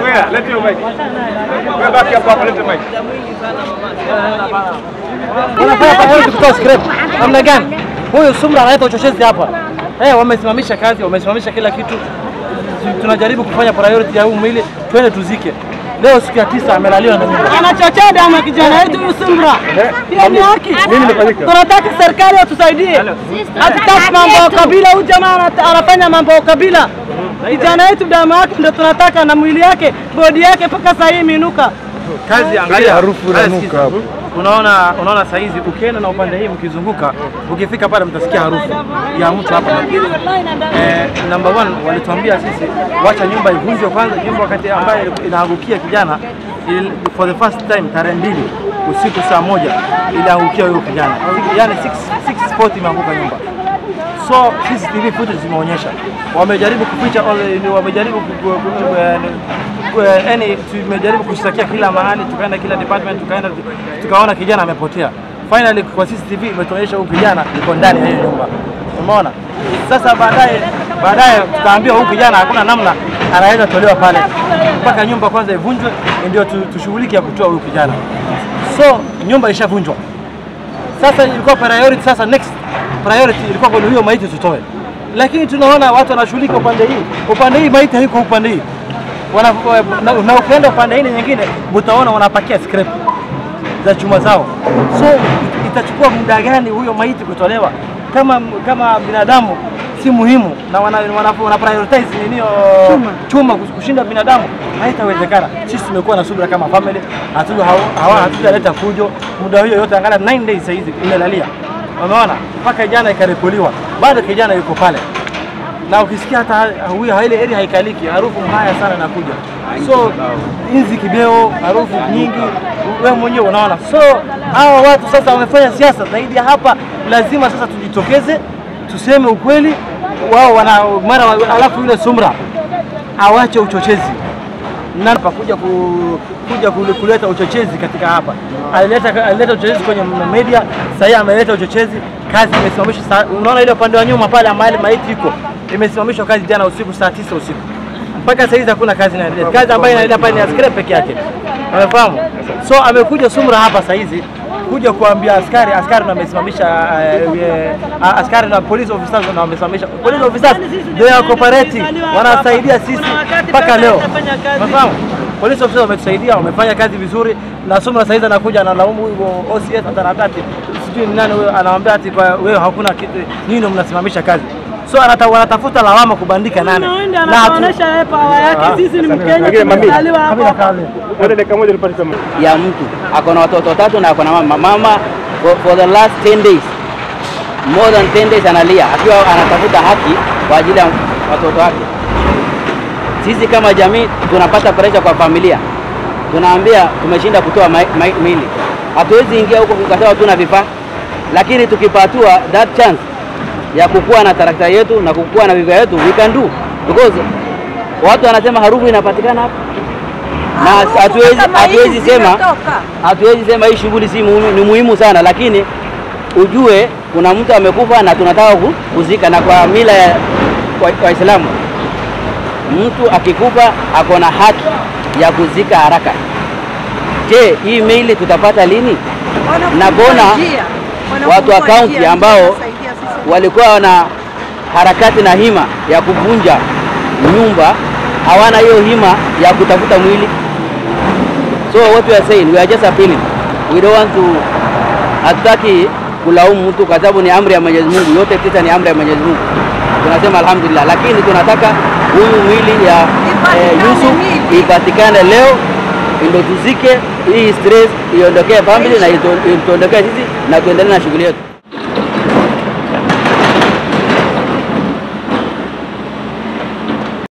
Wewe leta hiyo mic. Wewe baki hapo leta mic. Wanafanya pamoja kutoa script. Namna gani? Huyu Sumra analeta uchochezi hapa. Wamesimamisha kazi, wamesimamisha kila kitu. Tunajaribu kufanya priority ya huu mwili, twende tuzike. Leo siku ya 9 amelaliwa na nyumba. Anachochea damu kijana wetu Sumra. Hiyo ni haki. Nini imefanyika? Tunataka serikali watusaidie. Hatutaki mambo ya kabila, huyu jamaa anafanya mambo ya kabila. Kijana wetu damu yake ndio tunataka na mwili yake, body yake mpaka sasa hii minuka. Kazi angalia harufu inanuka hapo. Unaona saizi ukienda na upande hii mkizunguka, ukifika pale mtasikia harufu ya mtu hapa. Number 1 walituambia sisi wacha nyumba ivunjwe kwanza, nyumba wakati ambayo inaangukia kijana for the first time tarehe 2 usiku saa 1 iliangukia huyo kijana. Yaani 6 spot imeanguka nyumba. So CCTV footage zimeonyesha. Wamejaribu kuficha wamejaribu tumejaribu kushtakia kila mahali, tukaenda kila department, tukaona kijana amepotea. Finally kwa CCTV imetuonyesha huyu kijana yuko ndani ya hiyo nyumba. Umeona? Sasa baadaye tukaambia huyu kijana hakuna namna anaweza tolewa pale. Mpaka nyumba kwanza ivunjwe ndio tushughulike ya kutoa huyu kijana. So nyumba ishavunjwa. Sasa ilikuwa priority, sasa next priority ilikuwa kwa hiyo maiti tutoe. Lakini tunaona watu wanashughulika upande hii maiti haiko upande hii. Na ukienda upande hii nyingine utaona wanapakia scrap za chuma zao. So itachukua muda gani huyo maiti kutolewa? Kama binadamu si muhimu na wana prioritize nini chuma kushinda binadamu, haitawezekana. Sisi tumekuwa na subira kama family, hatujaleta fujo. Muda hiyo yote angalia 9 days hizi imelalia. Umeona? Mpaka jana ikarepoliwa. Bado kijana yuko pale. Na ukisikia hata huyo ile area haikaliki, harufu mbaya sana inakuja. So inzi kibeo, harufu nyingi, wewe mwenyewe unaona. So hawa watu sasa wamefanya siasa zaidi ya hapa, lazima sasa tujitokeze, tuseme ukweli. Wao alafu yule Sumra awache uchochezi. Na kuja kuleta uchochezi katika hapa. Alileta uchochezi kwenye media, sasa ameleta uchochezi, kazi imesimamishwa. Unaona ile upande wa nyuma pale mahali maiti iko, imesimamishwa kazi jana usiku saa 9 usiku. Mpaka sasa hizi hakuna kazi inaendelea. Kazi ambayo inaendelea pale ni askari peke yake. Unafahamu? So amekuja Sumra hapa sasa hizi kuja kuambia askari na wamesimamisha askari na police officers na wamesimamisha. Police officers they are cooperating, wanasaidia sisi mpaka leo. Unafahamu? Police officers wametusaidia, wamefanya kazi vizuri, na Sumra sasa hizi anakuja analaumu huyo OCS atanakati. Sijui ni nani huyo, anawaambia ati kwa wewe hakuna kitu, nyinyi mnasimamisha kazi. So wanatafuta lawama kubandika nani. Na anaonyesha power yake, sisi ni Mkenya tumezaliwa hapa. Wale dakika moja nipate kama ya mtu ako na watoto 3 na ako na mama for the last 10 days, more than 10 days analia akiwa anatafuta haki kwa ajili ya watoto wake. Sisi kama jamii tunapata pressure kwa familia, tunaambia tumeshinda kutoa mili, hatuwezi ingia huko kukataa tuna vifaa, lakini tukipatua that chance ya kukua na tarakta yetu na kukua na vifaa yetu we can do, because watu wanasema harufu inapatikana hapa. Na hatuwezi sema hii shughuli ni muhimu sana, lakini ujue kuna mtu amekufa na tunataka kuzika, na kwa mila ya Waislamu mtu akikufa ako na haki ya kuzika haraka. Je, hii mili tutapata lini? Na bona watu wa kaunti ambao walikuwa na harakati na hima ya kuvunja nyumba hawana hiyo hima ya kutafuta mwili. So what we are saying, we are just appealing. We don't want to hataki kulaumu mtu kwa sababu ni amri ya Mwenyezi Mungu. Yote tisa ni amri ya Mwenyezi Mungu. Tunasema alhamdulillah, lakini tunataka huyu mwili ya Yusuf ipatikane leo ndio tuzike, hii stress iondokee family na iondokee sisi na tuendelee na shughuli yetu.